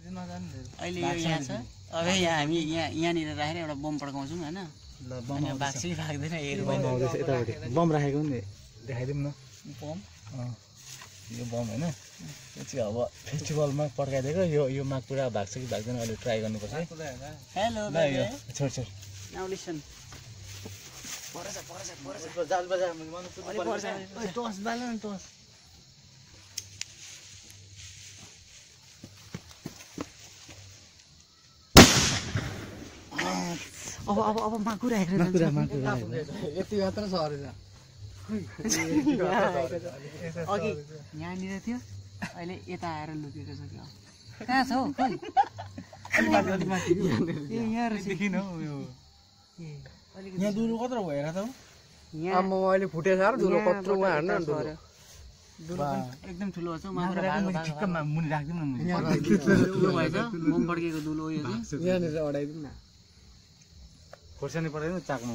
अहिले यो यहाँ छ अब यहाँ हामी यहाँनिर राखेर एउटा बम पड्काउँछौँ होइन ल बम भाग्छ कि भाग्दैन हेरौँ बम आउँदैछ यतापट्टि बम राखेको नि देखाइदिउँ न बम यो बम होइन यो चाहिँ अब फेस्टिभलमा पड्काइदिएको यो माग पुरा भाग्छ कि भाग्दैन अहिले ट्राई गर्नुपर्छ है हेलो ल यो छोड छोड नाउ लिसन टस बाल न टस अब माकु राखेर यति मात्र सरेछ अघि यहाँनिर थियो अहिले यता आएर लुकेको छ क्या कहाँ छ हौ खोइ यहाँ दुलो कत्रो भयो हेर त आम्मा अहिले फुटेछ र दुलो कत्रो उहाँ हेर्न न दुलो एकदम ठुलो छ ठिक्क मुनि राखिदिउँ न मुनि ठुलो भएछ बम पड्केको दुलो यो चाहिँ यहाँनिर अडाइदिउँ न खोर्सानी पठाइदिउँ चाकमा